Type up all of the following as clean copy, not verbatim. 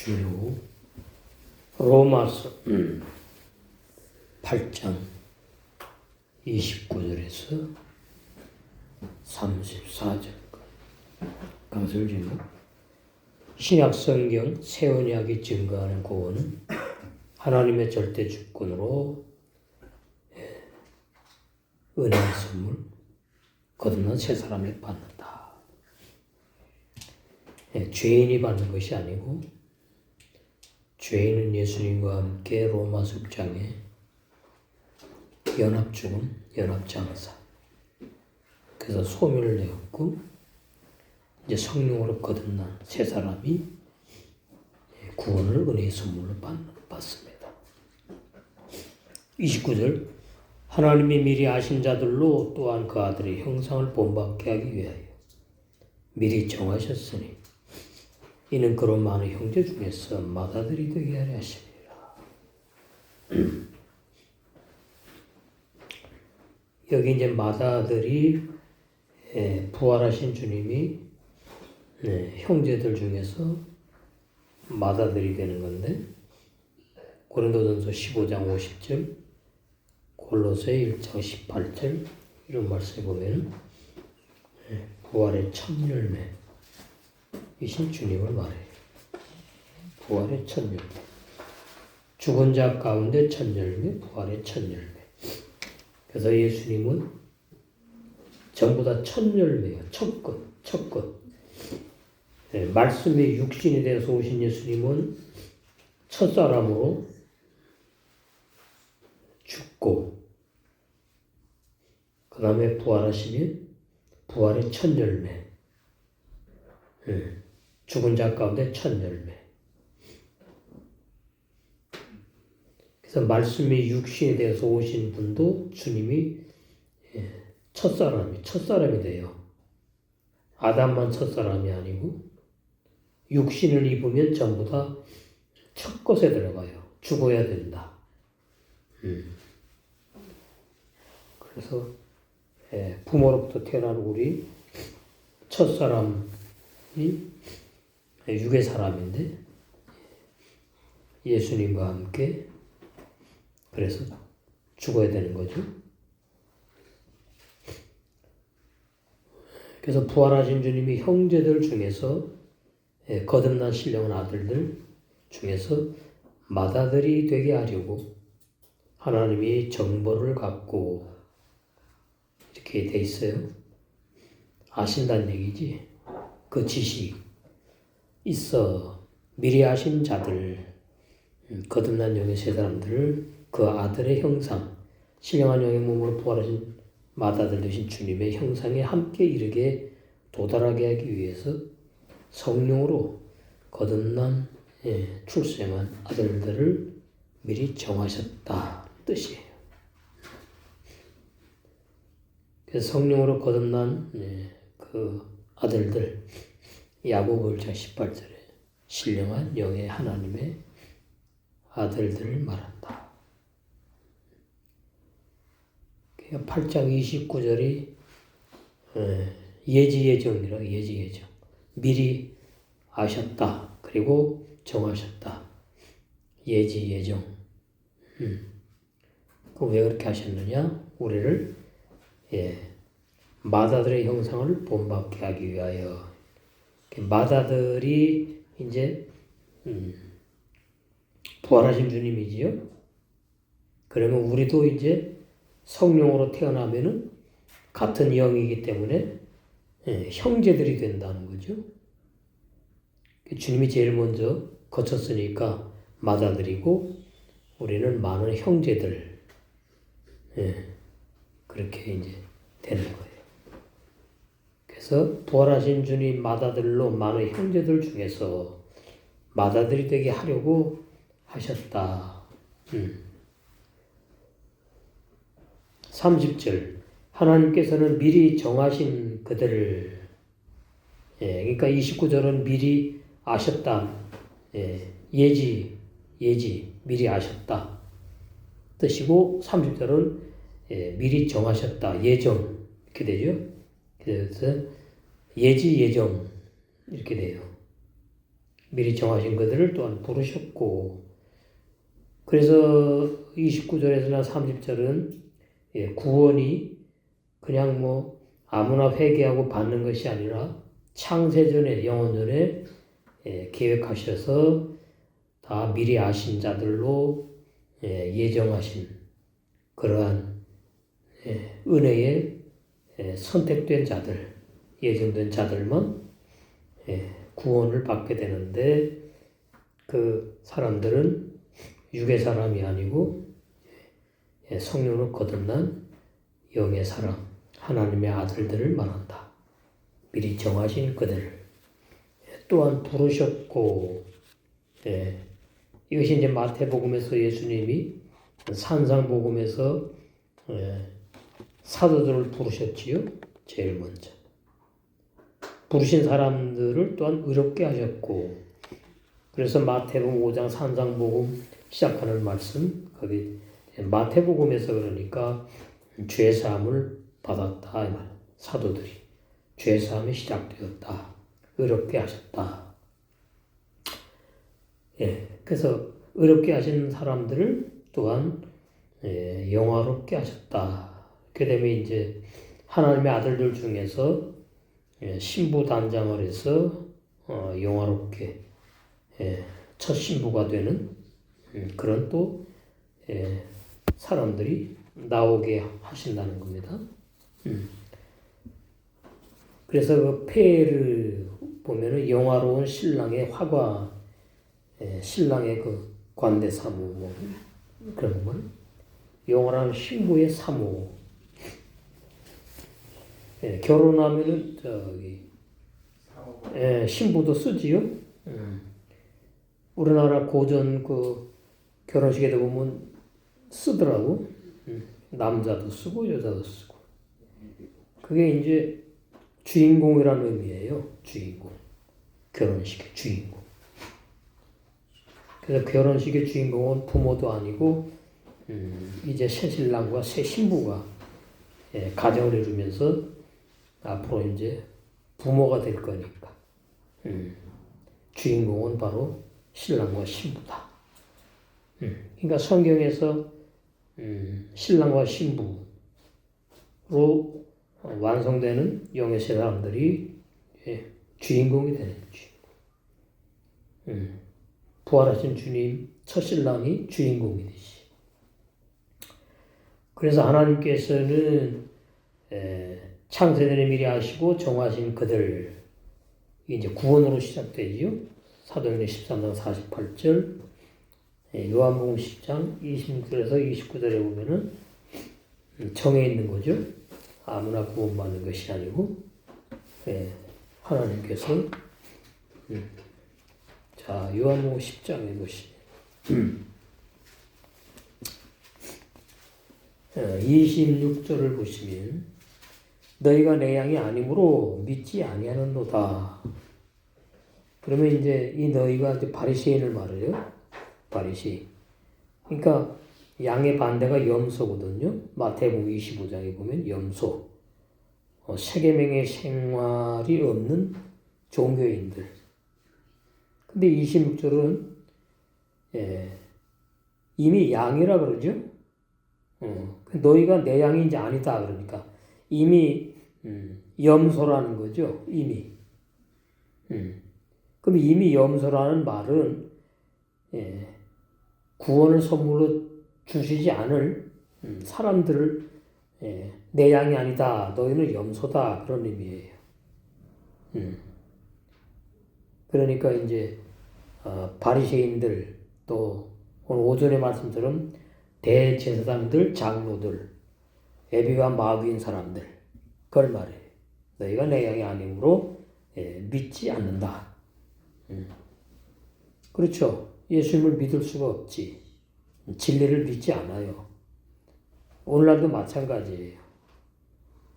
주요 로마서 8장 29절에서 34절까지 강설 제목 신약성경 새언약이 증거하는 구원은 하나님의 절대 주권으로 은혜의 선물 거듭난 새 사람이 받는다. 죄인이 받는 것이 아니고 죄인은 예수님과 함께 로마서 6장에 연합죽음, 연합장사 그래서 소멸을 내었고 이제 성령으로 거듭난 새 사람이 구원을 은혜의 선물로 받습니다. 29절 하나님이 미리 아신 자들로 또한 그 아들의 형상을 본받게 하기 위하여 미리 정하셨으니 이는 그로 많은 형제 중에서 맏아들이 되게 하려 하시니라. 여기 이제 맏아들이 부활하신 주님이 형제들 중에서 맏아들이 되는 건데 고린도전서 15장 50절 골로새 1장 18절 이런 말씀에 보면 부활의 첫 열매 이신 주님을 말해요. 부활의 첫 열매. 죽은 자 가운데 첫 열매, 부활의 첫 열매. 그래서 예수님은 전부 다 첫 열매예요. 첫 것. 말씀이 육신이 되어서 오신 예수님은 첫 사람으로 죽고 그 다음에 부활하시면 부활의 첫 열매. 죽은 자 가운데 첫 열매. 그래서 말씀이 육신에 대해서 오신 분도 주님이 첫사람이 돼요. 아담만 첫사람이 아니고 육신을 입으면 전부 다 첫 것에 들어가요. 죽어야 된다. 그래서 부모로부터 태어난 우리 첫사람이 육의 사람인데 예수님과 함께 그래서 죽어야 되는 거죠. 그래서 부활하신 주님이 형제들 중에서 거듭난 신령한 아들들 중에서 맏아들이 되게 하려고 하나님이 정보를 갖고 이렇게 돼 있어요. 아신다는 얘기지. 그 지식 있어 미리 아신 자들 거듭난 영의 세 사람들을 그 아들의 형상 신령한 영의 몸으로 부활하신 맏아들 되신 주님의 형상에 함께 이르게 도달하게 하기 위해서 성령으로 거듭난 출생한 아들들을 미리 정하셨다 뜻이에요. 그래서 성령으로 거듭난 그 아들들 야고보 1장 18절에 신령한 영의 하나님의 아들들을 말한다. 8장 29절이 예지예정이라고 예지예정. 미리 아셨다. 그리고 정하셨다. 예지예정. 왜 그렇게 하셨느냐? 우리를 맏아들의 형상을 본받게 하기 위하여. 맏아들이 이제 부활하신 주님이지요. 그러면 우리도 이제 성령으로 태어나면은 같은 영이기 때문에 형제들이 된다는 거죠. 주님이 제일 먼저 거쳤으니까 맏아들이고 우리는 많은 형제들 그렇게 이제 되는 거예요. 그래서 부활하신 주님 맏아들로 많은 형제들 중에서 맏아들이 되게 하려고 하셨다. 30절 하나님께서는 미리 정하신 그들을 그러니까 29절은 미리 아셨다. 예지 미리 아셨다 뜻이고 30절은 미리 정하셨다. 예정 이렇게 되죠. 그래서 예지 예정 이렇게 돼요. 미리 정하신 그들을 또한 부르셨고, 그래서 29절에서나 30절은 구원이 그냥 뭐 아무나 회개하고 받는 것이 아니라 창세전에 영원전에 계획하셔서 다 미리 아신 자들로 예정하신 그러한 은혜에 선택된 자들, 예정된 자들만 구원을 받게 되는데, 그 사람들은 육의 사람이 아니고 성령으로 거듭난 영의 사람, 하나님의 아들들을 말한다. 미리 정하신 그들 또한 부르셨고, 이것이 이제 마태복음에서 예수님이 산상복음에서 사도들을 부르셨지요. 제일 먼저 부르신 사람들을 또한 의롭게 하셨고, 그래서 마태복음 5장 산상복음 시작하는 말씀, 거기 마태복음에서 그러니까 죄사함을 받았다 이 말. 사도들이 죄사함이 시작되었다, 의롭게 하셨다. 그래서 의롭게 하신 사람들을 또한 영화롭게 하셨다. 그다음에 이제 하나님의 아들들 중에서 신부 단장을 해서 영화롭게 첫 신부가 되는 그런 또 사람들이 나오게 하신다는 겁니다. 그래서 그 폐를 보면은 영화로운 신랑의 화과, 신랑의 그 관대 사모 뭐 그런 거, 영원한 신부의 사모. 결혼하면은 저기 신부도 쓰지요. 우리나라 고전 그 결혼식에도 보면 쓰더라고. 남자도 쓰고 여자도 쓰고. 그게 이제 주인공이라는 의미예요. 주인공. 결혼식의 주인공. 그래서 결혼식의 주인공은 부모도 아니고 이제 새 신랑과 새 신부가 가정을 이루면서 앞으로 이제 부모가 될 거니까 주인공은 바로 신랑과 신부다. 그러니까 성경에서 신랑과 신부로 완성되는 영의 세 사람들이 주인공이 되는 주인공. 부활하신 주님 첫 신랑이 주인공이듯이. 그래서 하나님께서는 창세전에 미리 아시고 정하신 그들, 이제 구원으로 시작되지요. 사도행전 13장 48절, 요한복음 10장 26절에서 29절에 보면은 정해 있는 거죠. 아무나 구원받는 것이 아니고 하나님께서 자, 요한복음 10장에 보시면 26절을 보시면 너희가 내 양이 아니므로 믿지 아니하는도다. 그러면 이제 이 너희가 이제 바리새인을 말해요. 바리새인. 그러니까 양의 반대가 염소거든요. 마태복음 25장에 보면 염소. 세계명의 생활이 없는 종교인들. 근데 26절은 이미 양이라 그러죠. 너희가 내 양인지 아니다 그러니까 이미 염소라는 거죠. 이미. 그럼 이미 염소라는 말은 구원을 선물로 주시지 않을 사람들을 내 양이 아니다. 너희는 염소다. 그런 의미예요. 그러니까 이제 바리새인들 또 오늘 오전에 말씀처럼 대제사장들, 장로들, 에비와 마귀인 사람들 그걸 말해요. 너희가 내 양이 아니므로 믿지 않는다. 그렇죠. 예수님을 믿을 수가 없지. 진리를 믿지 않아요. 오늘날도 마찬가지예요.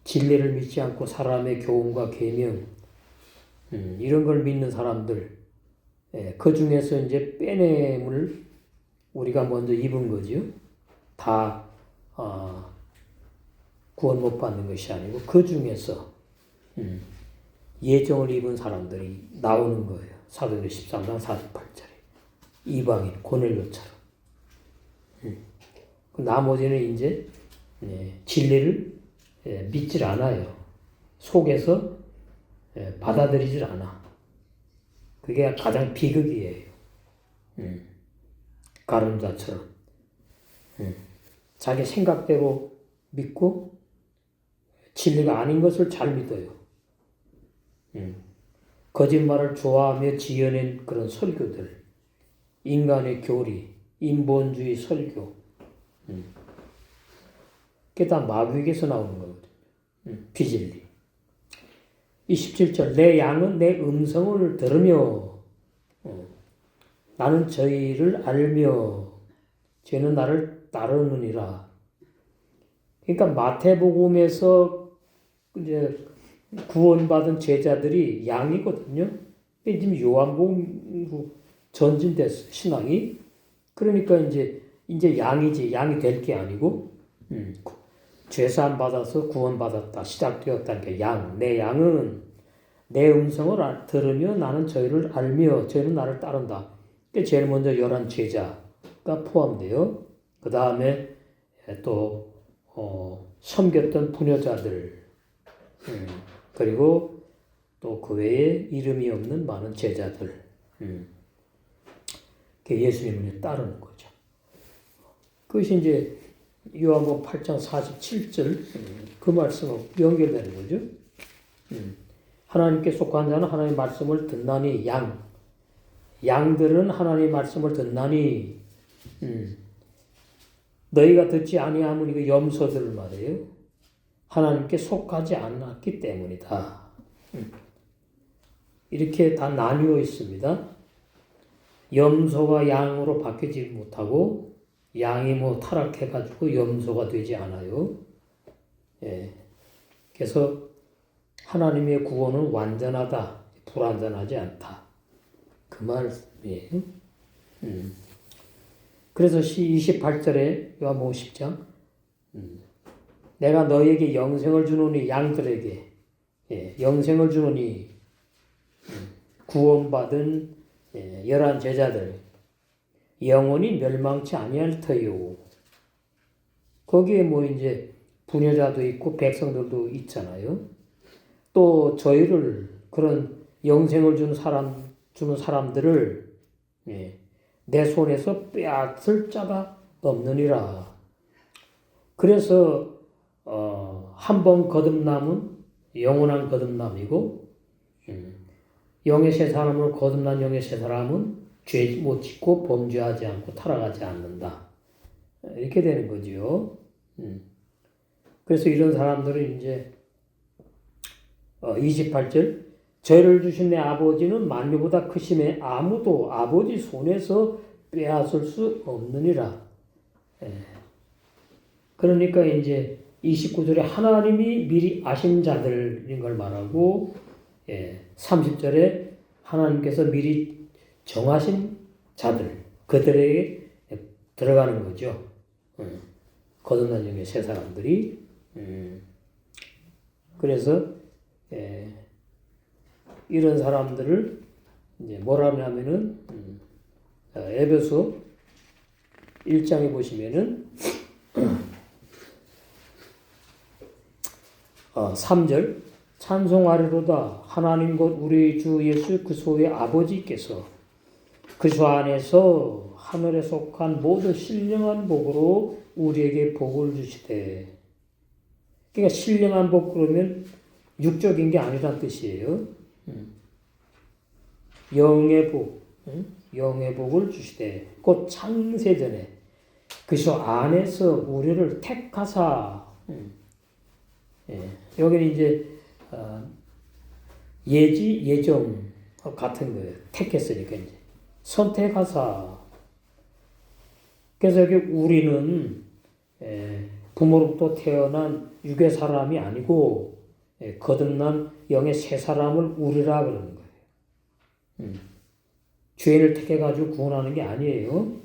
진리를 믿지 않고 사람의 교훈과 계명 이런 걸 믿는 사람들, 그 중에서 이제 빼냄을 우리가 먼저 입은 거죠. 다 구원 못 받는 것이 아니고 그 중에서 예정을 입은 사람들이 나오는 거예요. 사도행전 13장 48절에 이방인 고넬료처럼. 나머지는 이제 진리를 믿질 않아요. 속에서 받아들이질 않아. 그게 가장 비극이에요. 가룟자처럼 자기 생각대로 믿고 진리가 아닌 것을 잘 믿어요. 거짓말을 좋아하며 지어낸 그런 설교들, 인간의 교리, 인본주의 설교, 그게 다 마귀에게서 나오는 거거든요. 비진리. 27절, 내 양은 내 음성을 들으며 나는 저희를 알며 저희는 나를 따르느니라. 그러니까 마태복음에서 이제 구원받은 제자들이 양이거든요. 지금 요한복음으로 전진됐어요, 신앙이. 그러니까 이제 양이지, 양이 될 게 아니고, 죄사함 받아서 구원받았다, 시작되었다니까 양. 내 양은 내 음성을 들으며 나는 저희를 알며 저희는 나를 따른다. 제일 먼저 11 제자가 포함돼요. 그 다음에 또 섬겼던 부녀자들, 그리고 또 그 외에 이름이 없는 많은 제자들, 예수님을 따르는 거죠. 그것이 이제 요한복음 8장 47절 그 말씀하고 연결되는 거죠. 하나님께 속한 자는 하나님의 말씀을 듣나니 양들은 하나님의 말씀을 듣나니 너희가 듣지 아니하면 이거 염소들 말이에요. 하나님께 속하지 않았기 때문이다. 이렇게 다 나뉘어 있습니다. 염소가 양으로 바뀌지 못하고 양이 타락해가지고 염소가 되지 않아요. 그래서 하나님의 구원은 완전하다, 불완전하지 않다. 그 말이에요. 그래서 28절에 요한복음 10장 내가 너희에게 영생을 주노니 양들에게 영생을 주노니 구원받은 11 제자들 영원히 멸망치 아니할 터요. 거기에 이제 부녀자도 있고 백성들도 있잖아요. 또 저희를 그런 영생을 주는 사람들을 내 손에서 빼앗을 자가 없느니라. 그래서 한 번 거듭남은 영원한 거듭남이고 영의 새 사람으로 거듭난 영의 새 사람은 죄 못 짓고 범죄하지 않고 타락하지 않는다. 이렇게 되는 거지요. 그래서 이런 사람들은 이제 28절 저희를 주신 내 아버지는 만유보다 크심에 아무도 아버지 손에서 빼앗을 수 없느니라. 그러니까 이제 29절에 하나님이 미리 아신 자들인 걸 말하고 30절에 하나님께서 미리 정하신 자들 그들에게 들어가는 거죠. 거듭난 영의 새 사람들이. 그래서 이런 사람들을 이제 뭐라 하냐면은 에베소 1장에 보시면은 3절 찬송하리로다 하나님 곧 우리 주 예수 그리스도의 아버지께서 그리스도 안에서 하늘에 속한 모든 신령한 복으로 우리에게 복을 주시되. 그러니까 신령한 복 그러면 육적인 게 아니란 뜻이에요. 영의 복, 영의 복을 주시되 곧 창세전에 그리스도 안에서 우리를 택하사. 여기는 이제 예지 예정 같은 거예요. 택했으니까 이제 선택하사. 그래서 여기 우리는 부모로부터 태어난 육의 사람이 아니고 거듭난 영의 새 사람을 우리라 그러는 거예요. 죄인을 택해가지고 구원하는 게 아니에요.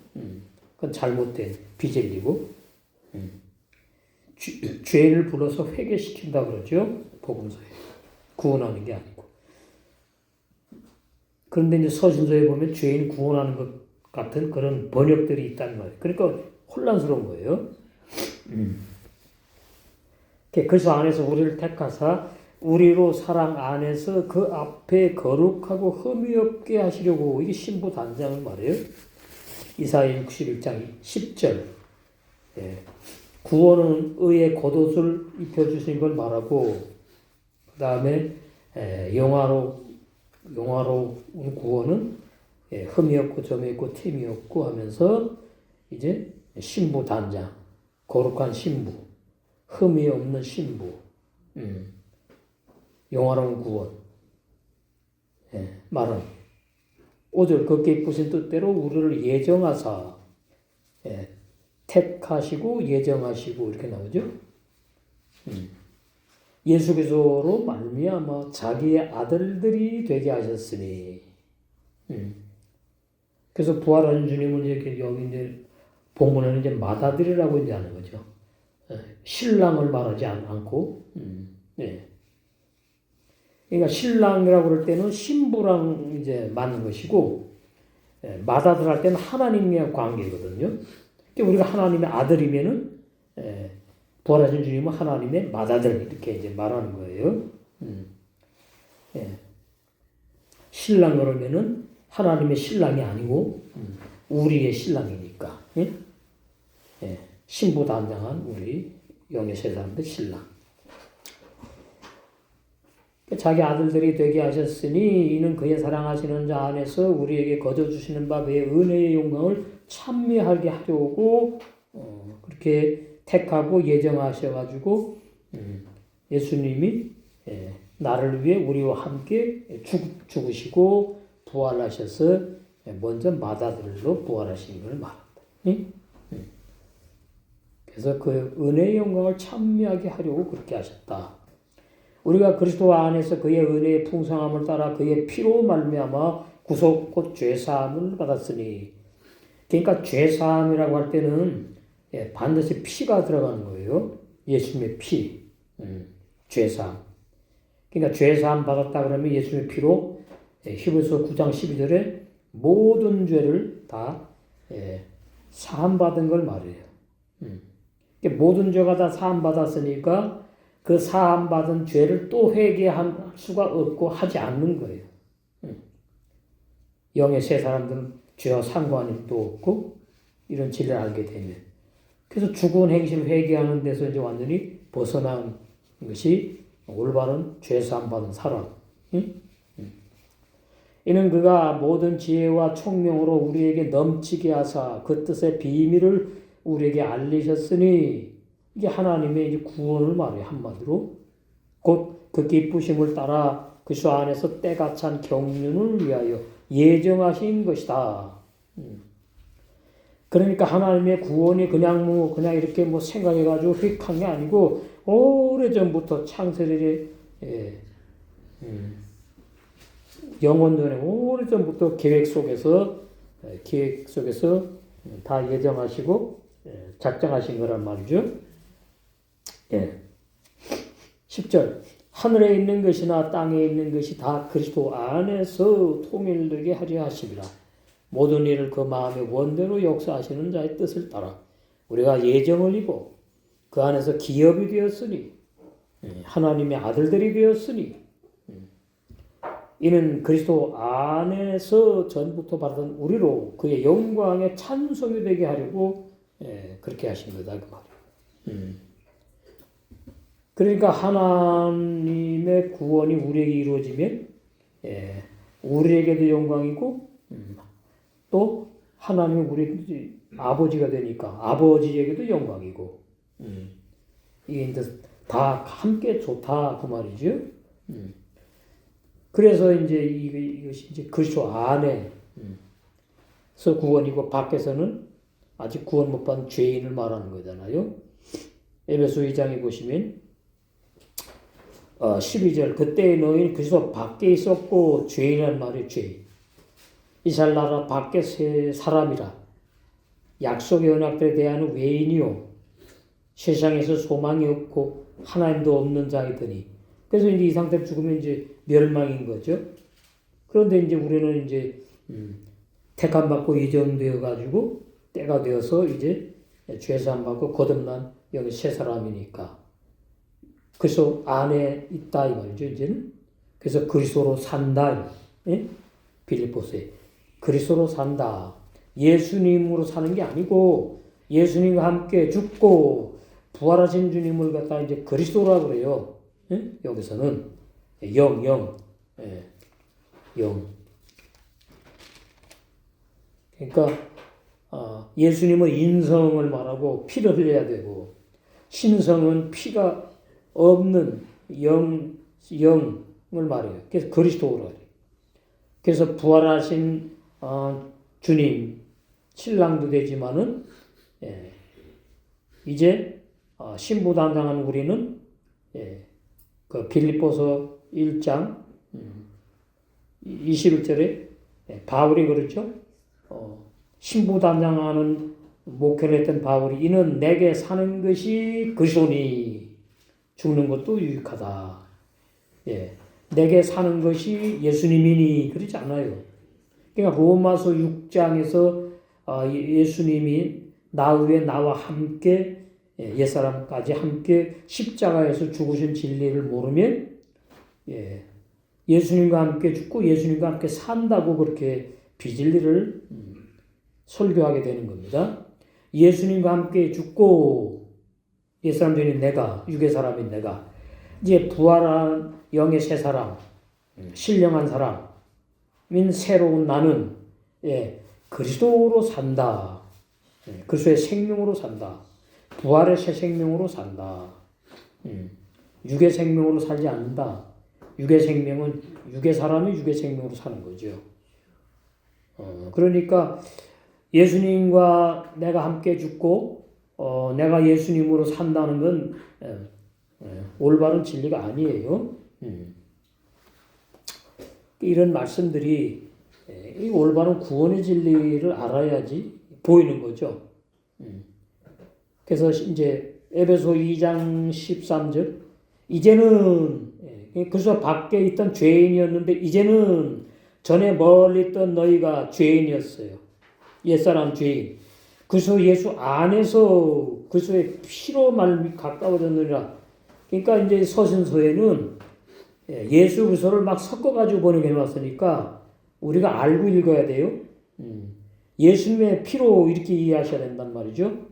그건 잘못된 비진리고 죄인을 불러서 회개시킨다 그러죠. 복음서에. 구원하는 게 아니고. 그런데 이제 서신서에 보면 죄인 구원하는 것 같은 그런 번역들이 있단 말이에요. 그러니까 혼란스러운 거예요. 그리스도 안에서 우리를 택하사 우리로 사랑 안에서 그 앞에 거룩하고 흠이 없게 하시려고, 이게 신부 단장을 말해요. 이사야 61장 10절. 예. 구원은 의의 겉옷을 입혀주신 걸 말하고, 그 다음에 영화로운 구원은 흠이 없고 점이 없고 틈이 없고 하면서 이제 신부 단장, 거룩한 신부, 흠이 없는 신부, 영화로운 구원, 말은 5절 그 기쁘신 뜻대로 우리를 예정하사, 택하시고 예정하시고 이렇게 나오죠. 예수 그리스도로 말미암아 자기의 아들들이 되게 하셨으니. 그래서 부활하신 주님은 이렇게 여기 이제 본문에는 이제 맏아들이라고 이제 하는 거죠. 신랑을 말하지 않고. 그러니까 신랑이라고 그럴 때는 신부랑 이제 맞는 것이고, 맏아들 할 때는 하나님의 관계거든요. 우리가 하나님의 아들이면은, 부활하신 주님은 하나님의 맏아들 이렇게 이제 말하는 거예요. 신랑 그러면은 하나님의 신랑이 아니고 우리의 신랑이니까. 신부 단장한 우리 영의 세 사람들 신랑. 자기 아들들이 되게 하셨으니 이는 그의 사랑하시는 자 안에서 우리에게 거저 주시는 바 그의 은혜의 영광을 찬미하게 하려고 그렇게 택하고 예정하셔가지고 예수님이 나를 위해 우리와 함께 죽으시고 부활하셔서 먼저 맏아들로 부활하신 걸 말한다. 그래서 그 은혜의 영광을 찬미하게 하려고 그렇게 하셨다. 우리가 그리스도 안에서 그의 은혜의 풍성함을 따라 그의 피로 말미암아 구속 곧 죄사함을 받았으니, 그러니까 죄사함이라고 할 때는 반드시 피가 들어가는 거예요. 예수님의 피, 죄사함. 그러니까 죄사함 받았다 그러면 예수님의 피로 히브리서 9장 12절에 모든 죄를 다 사함받은 걸 말해요. 모든 죄가 다 사함받았으니까 그 사함받은 죄를 또 회개할 수가 없고 하지 않는 거예요. 영의 세 사람들은 죄와 상관이 또 없고 이런 진리를 알게 되면. 그래서 죽은 행실 회개하는 데서 이제 완전히 벗어난 것이 올바른 죄사함 받은 사람. 이는 그가 모든 지혜와 총명으로 우리에게 넘치게 하사 그 뜻의 비밀을 우리에게 알리셨으니, 이게 하나님의 이제 구원을 말해요. 한마디로 곧 그 기쁘심을 따라 그리스도 안에서 때가 찬 경륜을 위하여 예정하신 것이다. 그러니까 하나님의 구원이 그냥 이렇게 생각해가지고 휙한 게 아니고 오래전부터 창세절에 영원전에 오래전부터 계획 속에서 다 예정하시고 작정하신 거란 말이죠. 10절 하늘에 있는 것이나 땅에 있는 것이 다 그리스도 안에서 통일되게 하려 하심이라. 모든 일을 그 마음의 원대로 역사하시는 자의 뜻을 따라 우리가 예정을 입어 그 안에서 기업이 되었으니, 하나님의 아들들이 되었으니, 이는 그리스도 안에서 전부터 받은 우리로 그의 영광의 찬송이 되게 하려고 그렇게 하신 거다 그 말이에요. 그러니까 하나님의 구원이 우리에게 이루어지면 우리에게도 영광이고 또 하나님이 우리 아버지가 되니까 아버지에게도 영광이고 이게 이제 다 함께 좋다 그 말이죠. 그래서 이제 이것이 이제 그리스도 안에서 구원이고 밖에서는 아직 구원 못 받은 죄인을 말하는 거잖아요. 에베소 2장에 보시면 12절 그때의 너희는 그리스도 밖에 있었고 죄인이란 말이 죄인. 이스라엘 나라 밖의 사람이라 약속의 언약들에 대한 외인이요 세상에서 소망이 없고 하나님도 없는 자이더니, 그래서 이제 이 상태로 죽으면 이제 멸망인 거죠. 그런데 이제 우리는 이제 택함 받고 예정되어 가지고 때가 되어서 이제 죄사함 받고 거듭난 여기 새 사람이니까 그래서 안에 있다 이 말이죠. 이제는 그래서 그리스도로 산다. 예? 빌립보서에 그리스도로 산다. 예수님으로 사는 게 아니고 예수님과 함께 죽고 부활하신 주님을 갖다 이제 그리스도라고 그래요. 예? 여기서는 영. 예. 영. 그러니까 예수님은 인성을 말하고 피를 흘려야 되고 신성은 피가 없는 영을 말해요. 그래서 그리스도라 그래요. 그래서 부활하신 주님 신랑도 되지만은 이제 신부담당한 우리는 그 빌립보서 1장 21절에 바울이 그렇죠. 신부 담당하는 목회를 했던 바울이 이는 내게 사는 것이 그리스도니 죽는 것도 유익하다. 내게 사는 것이 예수님이니 그러지 않아요. 그러니까 로마서 6장에서 예수님이 나 위에 나와 함께 옛사람까지 함께 십자가에서 죽으신 진리를 모르면 예수님과 함께 죽고 예수님과 함께 산다고 그렇게 비진리를 설교하게 되는 겁니다. 예수님과 함께 죽고 옛사람 되는 내가 육의 사람인 내가 이제 부활한 영의 새 사람 신령한 사람인 새로운 나는 그리스도로 산다. 그리스도의 생명으로 산다. 부활의 새 생명으로 산다. 육의 생명으로 살지 않는다. 육의 생명은 육의 사람이 육의 생명으로 사는 거죠. 그러니까 예수님과 내가 함께 죽고 내가 예수님으로 산다는 건 올바른 진리가 아니에요. 이런 말씀들이 이 올바른 구원의 진리를 알아야지 보이는 거죠. 그래서 이제 에베소 2장 13절 이제는 그래서 밖에 있던 죄인이었는데 이제는 전에 멀리 있던 너희가 죄인이었어요. 옛사람 죄인. 그래서 예수 안에서 그리스도의 피로 가까워졌느니라. 그러니까 이제 서신서에는 예수 그리스도를 막 섞어가지고 번역해 놨으니까 우리가 알고 읽어야 돼요. 예수님의 피로 이렇게 이해하셔야 된단 말이죠.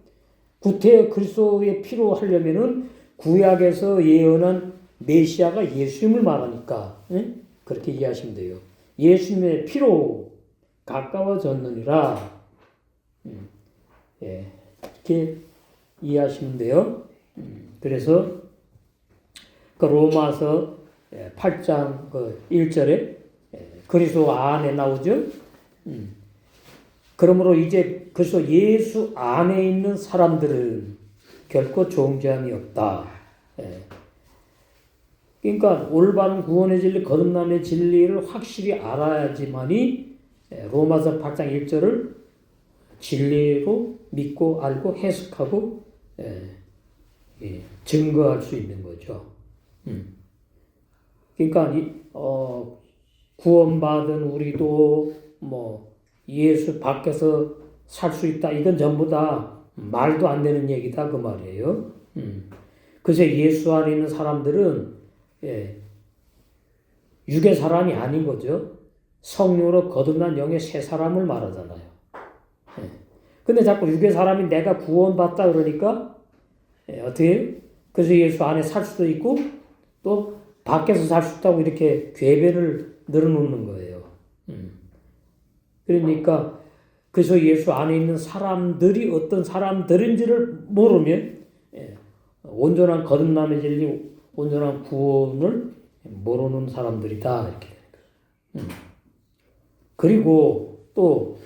구태 그리스도의 피로 하려면은 구약에서 예언한 메시아가 예수님을 말하니까 그렇게 이해하시면 돼요. 예수님의 피로 가까워졌느니라. 이렇게 이해하시면 돼요. 그래서 그 로마서 8장 1절에 그리스도 안에 나오죠. 그러므로 이제 그래서 예수 안에 있는 사람들은 결코 정죄함이 없다. 그러니까 올바른 구원의 진리, 거듭남의 진리를 확실히 알아야지만이 로마서 8장 1절을 진리로 믿고 알고 해석하고 증거할 수 있는 거죠. 그러니까 구원받은 우리도 예수 밖에서 살 수 있다. 이건 전부 다 말도 안 되는 얘기다 그 말이에요. 그래서 예수 안에 있는 사람들은 육의 사람이 아닌 거죠. 성령으로 거듭난 영의 새 사람을 말하잖아요. 근데 자꾸 육의 사람이 내가 구원받다 그러니까 어떻게 그래서 예수 안에 살 수도 있고 또 밖에서 살 수 있다고 이렇게 궤변을 늘어놓는 거예요. 그러니까 그래서 예수 안에 있는 사람들이 어떤 사람들인지를 모르면 온전한 거듭남의 진리, 온전한 구원을 모르는 사람들이다 이렇게 되는 거예요. 그리고 또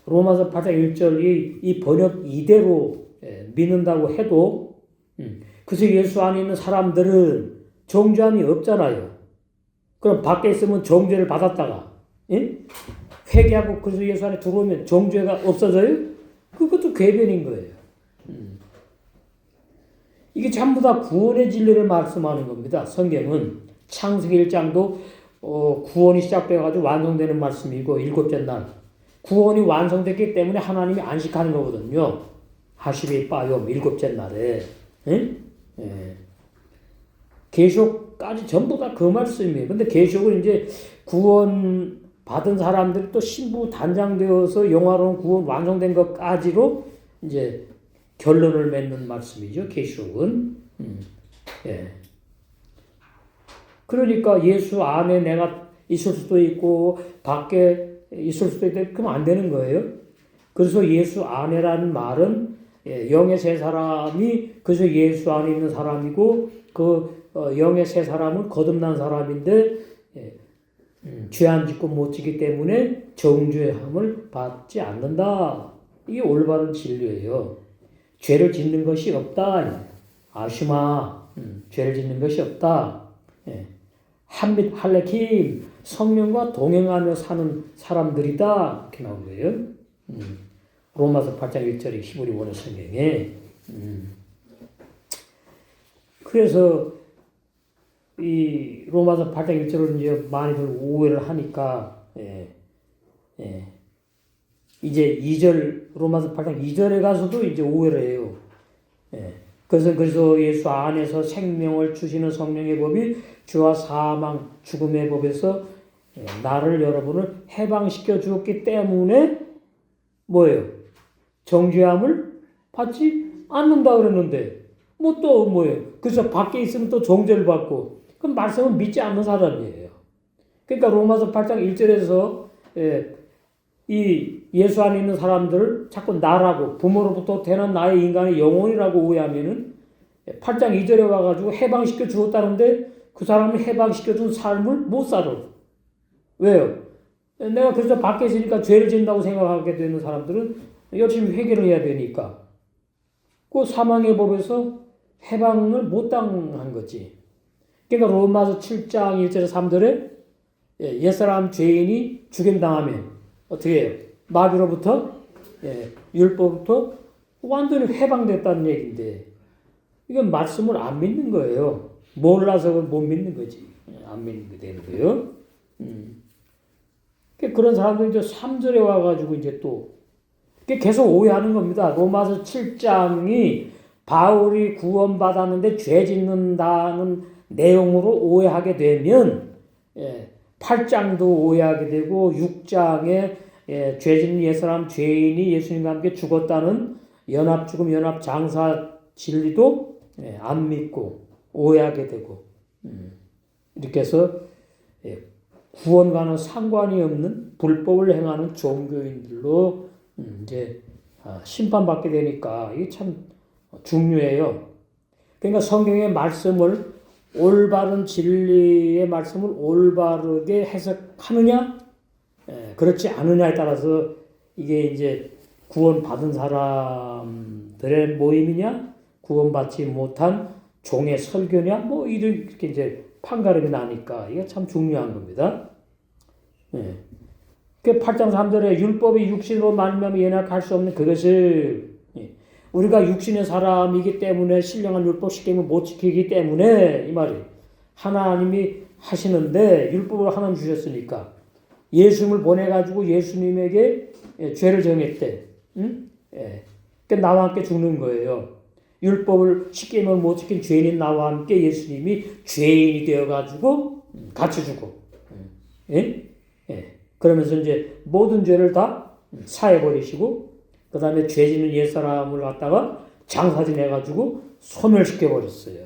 로마서 8장 1절이 이 번역 이대로 믿는다고 해도 그래서 예수 안에 있는 사람들은 정죄함이 없잖아요. 그럼 밖에 있으면 정죄를 받았다가 회개하고 그래서 예수 안에 들어오면 정죄가 없어져요? 그것도 궤변인 거예요. 이게 전부 다 구원의 진리를 말씀하는 겁니다. 성경은 창세기 1장도 구원이 시작되어가지고 완성되는 말씀이고 일곱째 날 구원이 완성됐기 때문에 하나님이 안식하는 거거든요. 하시베 빠욤 일곱째 날에 계시록까지 전부 다 그 말씀이에요. 근데 계시록은 이제 구원 받은 사람들이 또 신부 단장되어서 영화로운 구원 완성된 것까지로 이제 결론을 맺는 말씀이죠. 계시록은. 예. 그러니까 예수 안에 내가 있을 수도 있고 밖에 있을 수도 있고 그러면 안 되는 거예요. 그래서 예수 안에라는 말은 영의 세 사람이 그래서 예수 안에 있는 사람이고 그 영의 세 사람은 거듭난 사람인데 죄 안 짓고 못 지기 때문에 정죄함을 받지 않는다. 이게 올바른 진리예요. 죄를 짓는 것이 없다. 아슈마, 죄를 짓는 것이 없다. 한밋 할레킴, 성령과 동행하며 사는 사람들이다. 이렇게 나온 거예요. 로마서 8장 1절이 히브리 원어 성경에. 그래서 이 로마서 8장 1절을 이제 많이들 오해를 하니까 이제 2절 로마서 8장 2절에 가서도 이제 오해를 해요. 그래서 예수 안에서 생명을 주시는 성령의 법이 죄와 사망 죽음의 법에서 나를 여러분을 해방시켜 주었기 때문에 뭐예요? 정죄함을 받지 않는다 그랬는데 뭐 또 뭐예요? 그래서 밖에 있으면 또 정죄를 받고 그럼 말씀은 믿지 않는 사람이에요. 그러니까 로마서 8장 1절에서 이 예수 안에 있는 사람들을 자꾸 나라고 부모로부터 태어난 나의 인간의 영혼이라고 오해하면은 8장 2절에 와가지고 해방시켜 주었다는데 그 사람을 해방시켜 준 삶을 못 살아. 왜요? 내가 그래서 밖에 있으니까 죄를 짓는다고 생각하게 되는 사람들은 열심히 회개를 해야 되니까 그 사망의 법에서 해방을 못 당한 거지. 그러니까 로마서 7장 1절에 3절에 옛사람 죄인이 죽임당하면 어떻게 해요? 마귀로부터 율법부터 완전히 해방됐다는 얘기인데 이건 말씀을 안 믿는 거예요. 몰라서 못 믿는 거지. 안 믿는 게 되는 거예요. 그런 사람들이 이제 3절에 와가지고 이제 또 계속 오해하는 겁니다. 로마서 7장이 바울이 구원받았는데 죄 짓는다는 내용으로 오해하게 되면 8장도 오해하게 되고 6장에 죄 짓는 옛사람 죄인이 예수님과 함께 죽었다는 연합죽음 연합장사 진리도 안 믿고 오해하게 되고 이렇게 해서 구원과는 상관이 없는 불법을 행하는 종교인들로 이제 심판받게 되니까 이게 참 중요해요. 그러니까 성경의 말씀을 올바른 진리의 말씀을 올바르게 해석하느냐, 그렇지 않느냐에 따라서 이게 이제 구원받은 사람들의 모임이냐, 구원받지 못한 종의 설교냐, 뭐 이렇게 이제 판가름이 나니까 이게 참 중요한 겁니다. 그 8장 3절에 율법이 육신으로 말미암아 연약할 수 없는 그것을 우리가 육신의 사람이기 때문에 신령한 율법 십계명을 못 지키기 때문에 이 말이 하나님이 하시는데 율법을 하나님 주셨으니까 예수님을 보내가지고 예수님에게 죄를 정했대. 그러니까 나와 함께 죽는 거예요. 율법을 십계명을 못 지킨 죄인인 나와 함께 예수님이 죄인이 되어가지고 같이 죽고 그러면서 이제 모든 죄를 다 사해버리시고 그 다음에 죄 짓는 옛사람을 갖다가 장사진해가지고 소멸시켜버렸어요.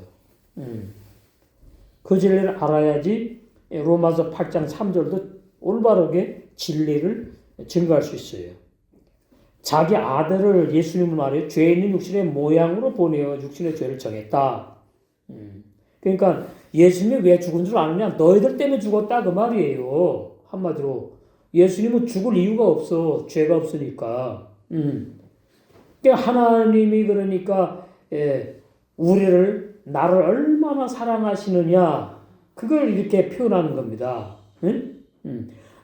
그 진리를 알아야지 로마서 8장 3절도 올바르게 진리를 증거할 수 있어요. 자기 아들을 예수님을 말해요. 죄 있는 육신의 모양으로 보내어 육신의 죄를 정했다. 그러니까 예수님이 왜 죽은 줄 아느냐? 너희들 때문에 죽었다 그 말이에요. 한마디로 예수님은 죽을 이유가 없어. 죄가 없으니까. 그러니까 하나님이 그러니까 우리를 나를 얼마나 사랑하시느냐 그걸 이렇게 표현하는 겁니다.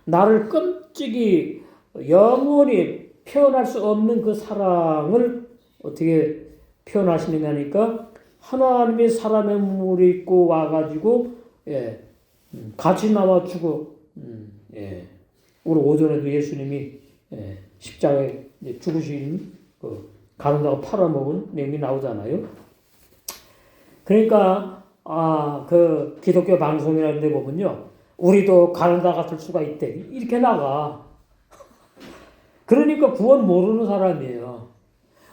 나를 끔찍이 영원히 표현할 수 없는 그 사랑을 어떻게 표현하시느냐니까 하나님이 사람의 몸을 입고 와가지고 같이 나와 죽어. 예. 우리 오전에도 예수님이 십자가에 죽으신 가는다고 팔아먹은 내용이 나오잖아요. 그러니까 그 기독교 방송이라는 데 보면요, 우리도 가는다 같을 수가 있대. 이렇게 나가. 그러니까 구원 모르는 사람이에요.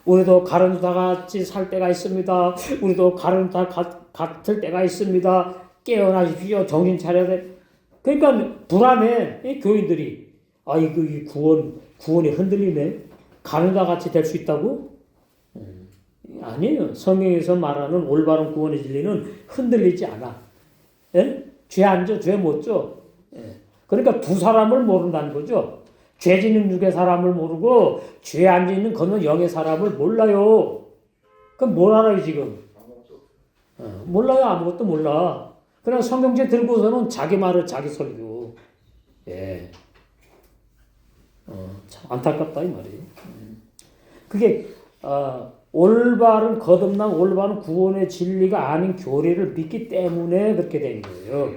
우리도 가른다 같이 살 때가 있습니다. 우리도 가른다 같을 때가 있습니다. 깨어나십시오. 정신 차려야 돼. 그러니까 불안해. 이 교인들이. 이거 이 구원이 흔들리네. 가른다 같이 될 수 있다고? 아니에요. 성경에서 말하는 올바른 구원의 진리는 흔들리지 않아. 예? 죄 안 져, 죄 못 져. 예. 그러니까 두 사람을 모른다는 거죠. 죄 짓는 육의 사람을 모르고 죄 안 짓는 걷는 영의 사람을 몰라요. 그럼 뭘 알아요 지금? 몰라요. 아무것도 몰라. 그냥 성경책 들고서는 자기 말을 자기 설교. 예. 참 안타깝다 이 말이에요. 그게 올바른 거듭난 올바른 구원의 진리가 아닌 교리를 믿기 때문에 그렇게 된 거예요.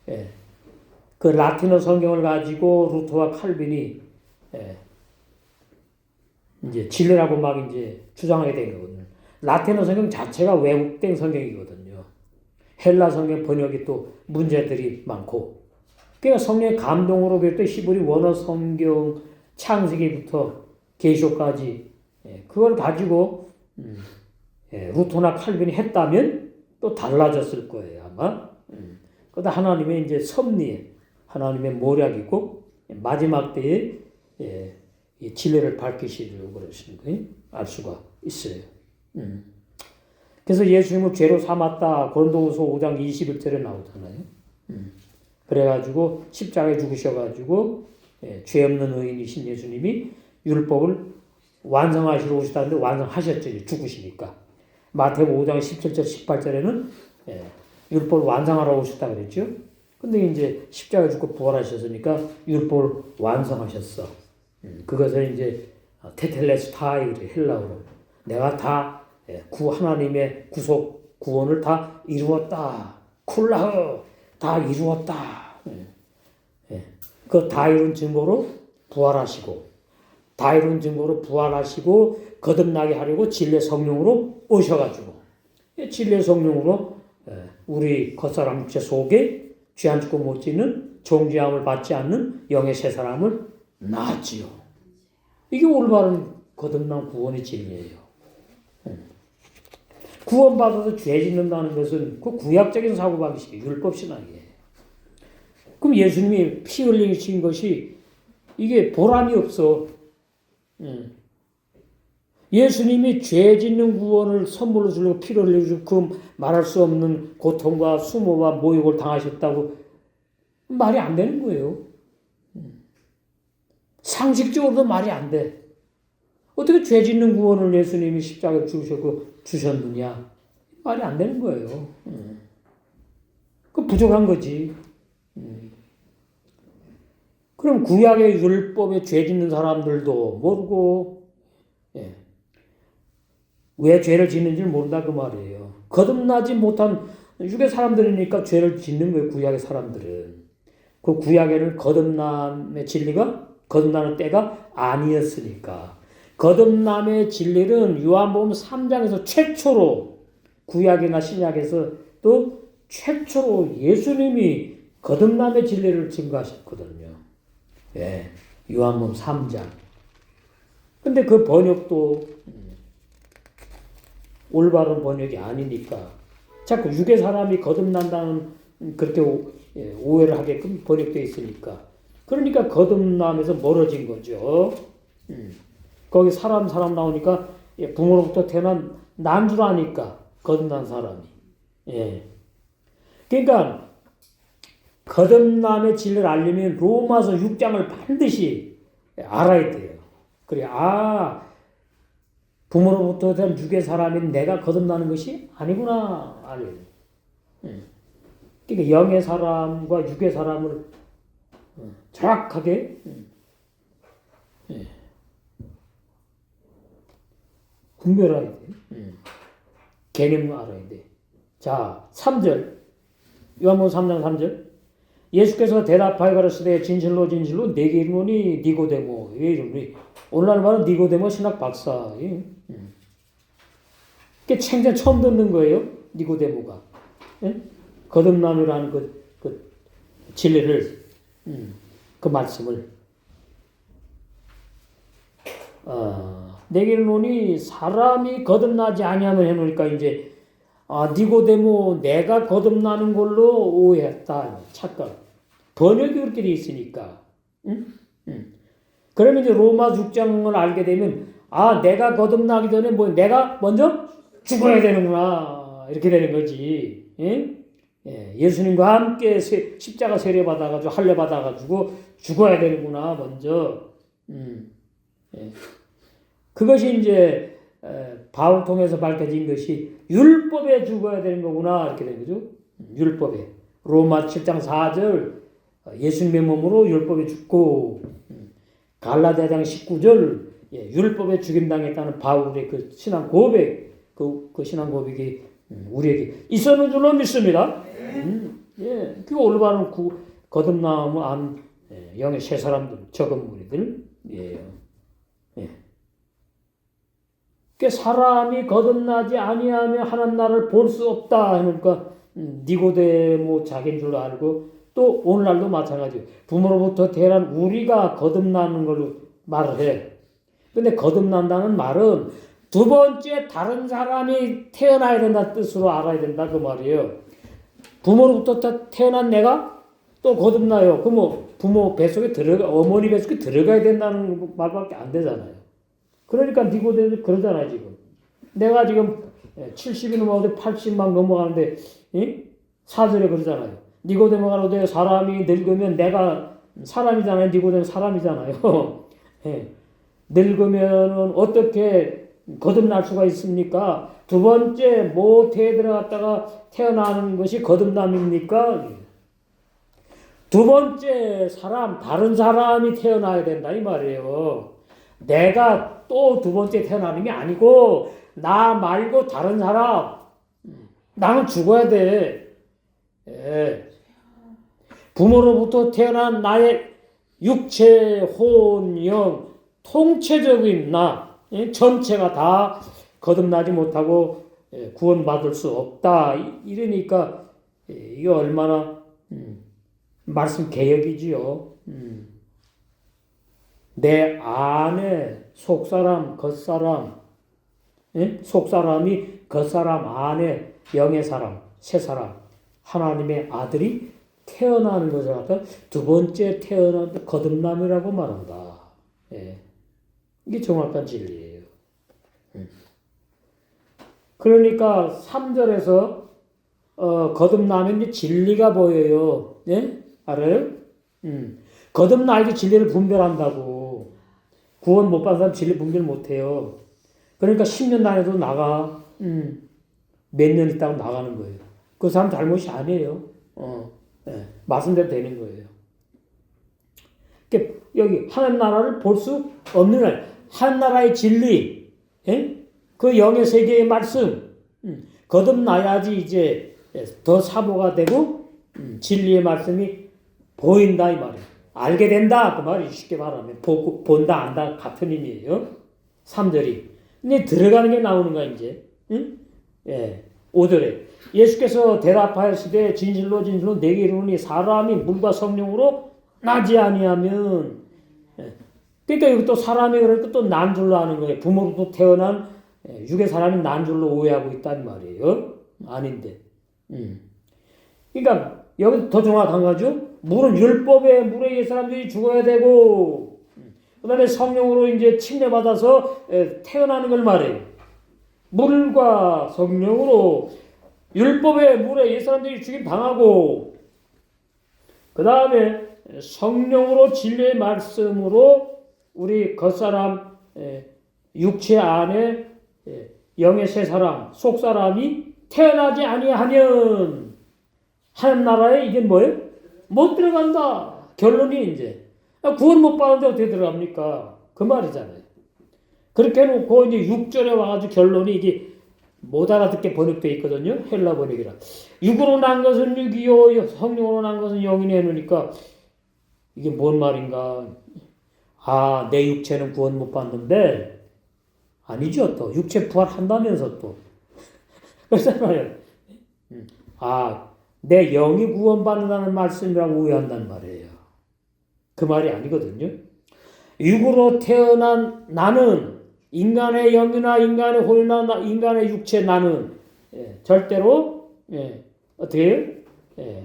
예. 그 라틴어 성경을 가지고 루터와 칼빈이 이제 진리라고 막 이제 주장하게 된 거거든요. 라틴어 성경 자체가 왜곡된 성경이거든요. 헬라 성경 번역이 또 문제들이 많고. 그러니까 성령의 감동으로 그랬던 히브리 원어 성경 창세기부터 계시록까지 그걸 가지고 루터나 칼빈이 했다면 또 달라졌을 거예요 아마. 그러다 하나님의 이제 섭리에 하나님의 모략이고 마지막 때에 이 진리를 밝히시려고 그러시는 거예요. 알 수가 있어요. 그래서 예수님을 죄로 삼았다. 고린도후서 5장 21절에 나오잖아요. 그래가지고 십자가에 죽으셔가지고 죄 없는 의인이신 예수님이 율법을 완성하시러 오시다는데 완성하셨죠. 죽으시니까. 마태복음 5장 17절 18절에는 율법을 완성하러 오셨다 그랬죠. 근데 이제 십자가에 죽고 부활하셨으니까 율법을 완성하셨어. 그것을 이제 테텔레스타이 헬라어로 내가 다 하나님의 구원을 다 이루었다. 쿨라흐 다 이루었다. 그 다 이룬 증거로 부활하시고 다 이룬 증거로 부활하시고 거듭나게 하려고 진리의 성령으로 오셔가지고 진리의 성령으로 우리 겉사람 육체 속에 죄 안 짓고 못 짓는 정죄함을 받지 않는 영의 새 사람을 낳았지요. 이게 올바른 거듭난 구원의 진리예요. 구원받아서 죄 짓는다는 것은 그 구약적인 사고방식이에요. 율법신앙이에요. 그럼 예수님이 피 흘리신 것이 이게 보람이 없어. 예수님이 죄 짓는 구원을 선물로 주려고 피를 흘려주고 그 말할 수 없는 고통과 수모와 모욕을 당하셨다고 말이 안 되는 거예요. 상식적으로도 말이 안 돼. 어떻게 죄 짓는 구원을 예수님이 십자가에 주셨느냐. 말이 안 되는 거예요. 그 부족한 거지. 그럼 구약의 율법에 죄 짓는 사람들도 모르고 왜 죄를 짓는지를 모른다 그 말이에요. 거듭나지 못한 육의 사람들이니까 죄를 짓는 거예요. 구약의 사람들은. 그 구약에는 거듭남의 진리가 거듭나는 때가 아니었으니까. 거듭남의 진리는 요한복음 3장에서 최초로 구약이나 신약에서 또 최초로 예수님이 거듭남의 진리를 증거하셨거든요. 요한복음 3장. 근데 그 번역도 올바른 번역이 아니니까 자꾸 육의 사람이 거듭난다는 그렇게 오해를 하게끔 번역되어 있으니까 그러니까 거듭남에서 멀어진 거죠. 거기 사람 나오니까 부모로부터 태어난 난 줄 아니까 거듭난 사람이. 그러니까 거듭남의 진리를 알려면 로마서 6장을 반드시 알아야 돼요. 그래 부모로부터 된 육의 사람인 내가 거듭나는 것이 아니구나 알려요. 그러니까 영의 사람과 육의 사람을 정확하게 분별해야 돼. 개념을 알아야 돼. 자, 3절. 요한복음 3장 3절. 예수께서 대답하여 가라사대 진실로 진실로 내게 이르노니 니고데모. 왜 이름이 오늘날 말은 니고데모 신학 박사. 그게 생전 처음 듣는 거예요. 니고데모가. 예? 거듭남이라는 그 진리를, 그 말씀을. 내게 이르노니 사람이 거듭나지 아니하면 해놓으니까 이제 니고데모 내가 거듭나는 걸로 오해했다. 착각. 번역이 그렇게 돼 있으니까. 그러면 이제 로마 6장을 알게 되면 내가 거듭나기 전에 내가 먼저 죽어야 되는구나. 이렇게 되는 거지. 예? 예수님과 함께 십자가 세례 받아가지고 할례 받아가지고 죽어야 되는구나. 먼저. 그것이 이제 바울 통해서 밝혀진 것이 율법에 죽어야 되는 거구나. 이렇게 되는 거죠. 율법에. 로마 7장 4절 예수님의 몸으로 율법에 죽고, 갈라디아장 19절 율법에 죽임당했다는 바울의 그 신앙 고백, 그 신앙 고백이 우리에게 있었는 줄로 믿습니다. 그 올바른 거듭남을 안 영의 새 사람들, 적은 무리들. 그 사람이 거듭나지 아니하면 하나님 나라를 볼 수 없다 하니까 니고데모 자기인 줄 알고, 또 오늘날도 마찬가지예요. 부모로부터 태어난 우리가 거듭나는 걸로 말을 해. 근데 거듭난다는 말은 두 번째 다른 사람이 태어나야 된다는 뜻으로 알아야 된다 그 말이에요. 부모로부터 태어난 내가 또 거듭나요. 그럼 부모 뱃속에 어머니 뱃속에 들어가야 된다는 말밖에 안 되잖아요. 그러니까 니고데모 그러잖아요 지금. 내가 지금 70이 넘어가는데 80만 넘어가는데 4절에 그러잖아요. 니고데모가 그러되 사람이 늙으면 내가 사람이잖아요. 니고데모 사람이잖아요. 늙으면 어떻게 거듭날 수가 있습니까? 두 번째 모태에 들어갔다가 태어나는 것이 거듭남입니까? 두 번째 사람, 다른 사람이 태어나야 된다 이 말이에요. 내가 또 두 번째 태어나는 게 아니고 나 말고 다른 사람. 나는 죽어야 돼. 부모로부터 태어난 나의 육체, 혼, 영, 통체적인 나 전체가 다 거듭나지 못하고 구원받을 수 없다. 이러니까 이게 얼마나 말씀 개혁이지요. 내 안에 속사람, 겉사람, 속사람이 겉사람 안에 영의 사람, 새 사람, 하나님의 아들이 태어나는 것을 갖다 두 번째 태어난 거듭남이라고 말한다. 이게 정확한 진리예요. 그러니까 3절에서 거듭나면 이제 진리가 보여요. 알아요? 거듭나야지 진리를 분별한다고. 구원 못 받은 사람 진리 분별 못 해요. 그러니까 10년 다녀도 나가. 몇 년 있다가 나가는 거예요. 그 사람 잘못이 아니에요. 말씀대로 되는 거예요. 그러니까 여기 하나님 나라를 볼 수 없는 날, 하나님 나라의 진리, 그 영의 세계의 말씀, 거듭나야지 이제 더 사모가 되고 진리의 말씀이 보인다 이 말이에요. 알게 된다 그 말이 쉽게 말하면 보고 본다 안다 같은 의미예요. 3절이. 근데 들어가는 게 나오는 거야 이제. 5절에 예수께서 대답하시되 진실로 진실로 내게 이르노니 사람이 물과 성령으로 나지 아니하면. 그러니까 여기 또 사람이 그러니까 또 난 줄로 아는 거예요. 부모로부터 태어난 육의 사람이 난 줄로 오해하고 있단 말이에요. 아닌데. 그러니까 여기 더 정확한 거죠. 물은 율법에 물에 이 사람들이 죽어야 되고, 그 다음에 성령으로 이제 침례받아서 태어나는 걸 말해요. 물과 성령으로 율법에 물에 이 사람들이 죽임 당하고, 그 다음에 성령으로 진리의 말씀으로 우리 겉사람 육체 안에 영의 새 사람 속사람이 태어나지 아니하면 하나님 나라에 이게 뭐예요? 못 들어간다. 결론이 이제 구원 못 받는데 어떻게 들어갑니까? 그 말이잖아요. 그렇게 해놓고 이제 6절에 와가지고 결론이 이게 못 알아듣게 번역되어 있거든요. 헬라 번역이라. 육으로 난 것은 육이요, 성령으로 난 것은 영이네 해놓으니까 이게 뭔 말인가. 아, 내 육체는 구원 못 받는데 아니죠. 또 육체 부활한다면서 또 그렇잖아요. 아, 내 영이 구원받는다는 말씀이라고 오해한단 말이에요. 그 말이 아니거든요. 육으로 태어난 나는 인간의 영이나 인간의 혼이나 인간의 육체 나는 절대로 어떻게 해요?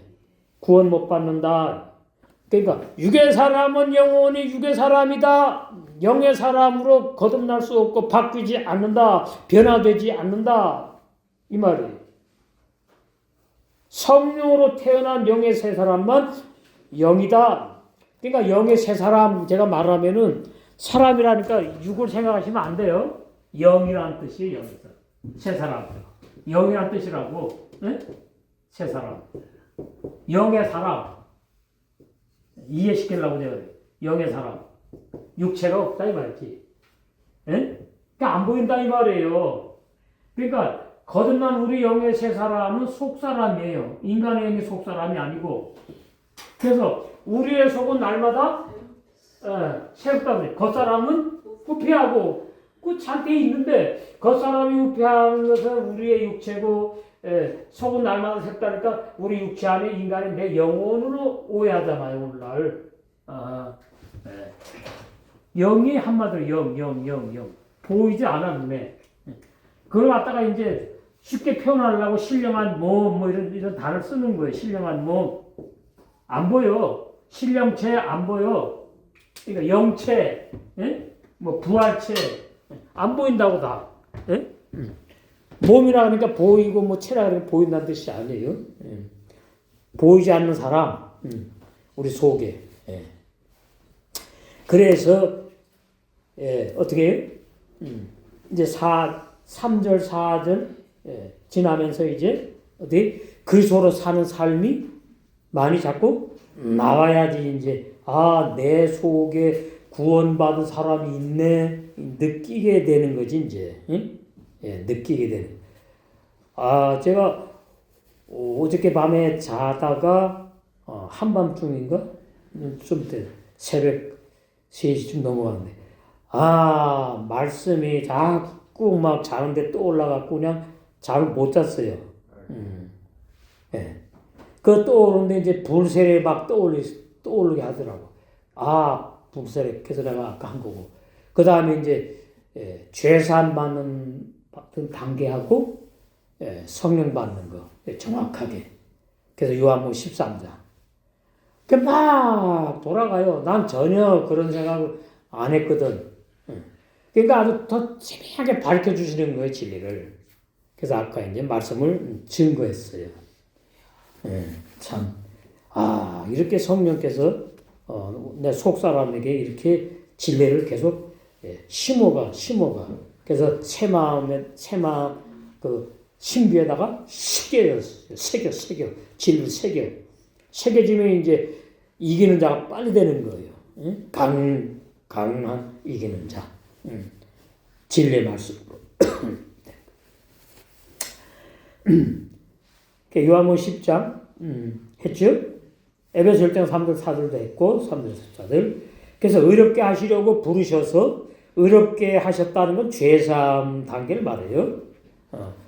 구원 못 받는다. 그러니까 육의 사람은 영원히 육의 사람이다. 영의 사람으로 거듭날 수 없고 바뀌지 않는다. 변화되지 않는다. 이 말이에요. 성령으로 태어난 영의 새 사람만 영이다. 그러니까 영의 새 사람 제가 말하면은 사람이라니까 육을 생각하시면 안 돼요. 영이라는 뜻이에요. 영에서 새 사람. 영이라는 뜻이라고. 네? 새 사람. 영의 사람. 이해시키려고 내가 영의 사람. 육체가 없다 이 말이지. 예? 그러니까 안 보인다 이 말이에요. 그러니까 거듭난 우리 영의 새 사람은 속사람이에요. 인간의 영이 속사람이 아니고. 그래서 우리의 속은 날마다 새롭다 그래. 겉사람은 후피하고 그 잔뜩 있는데 겉사람이 후피하는 것은 우리의 육체고 속은 날마다 새롭다니까 우리 육체 안에 인간이 내 영혼으로 오해하잖아요. 오늘날. 영이 한마디로 영. 보이지 않아 눈에. 그걸 갖다가 이제 쉽게 표현하려고 신령한 몸 이런 단어를 쓰는 거예요. 신령한 몸. 안 보여. 신령체 안 보여. 그러니까 영체, 뭐 부활체 안 보인다고 다. 몸이라 그러니까 보이고 뭐 체라 그러니까 보인다는 뜻이 아니에요. 보이지 않는 사람, 우리 속에. 그래서 어떻게 해요? 이제 3절 4절 지나면서 이제 어디 그리스도로 사는 삶이 많이 자꾸 나와야지 이제 내 속에 구원받은 사람이 있네 느끼게 되는 거지 이제. 느끼게 되는. 제가 어저께 밤에 자다가 한밤중인가 좀 새벽 3시쯤 넘어갔는데 말씀이 자꾸 막 자는데 떠올라갖고 그냥 잠을 못 잤어요. 그 떠오르는데 이제 불세례 막 떠오르게 하더라고. 불세례. 그래서 내가 아까 한 거고. 그 다음에 이제 죄산 받는 단계하고 성령 받는 거 정확하게. 그래서 요한복음 13장. 그 막 돌아가요. 난 전혀 그런 생각을 안 했거든. 그러니까 아주 더 세밀하게 밝혀 주시는 거예요, 진리를. 그래서 아까 이제 말씀을 증거했어요. 참, 이렇게 성령께서 내 속사람에게 이렇게 진리를 계속 심어가. 그래서 새 마음 그 신비에다가 새겨. 진리를 새겨지면 이제 이기는 자가 빨리 되는 거예요. 강한 이기는 자. 진리의 말씀으로. 요한복음 10장 했죠? 에베소 1장 3절 4절도 했고 3절 4절. 그래서 의롭게 하시려고 부르셔서 의롭게 하셨다는 건 죄사함 단계를 말해요.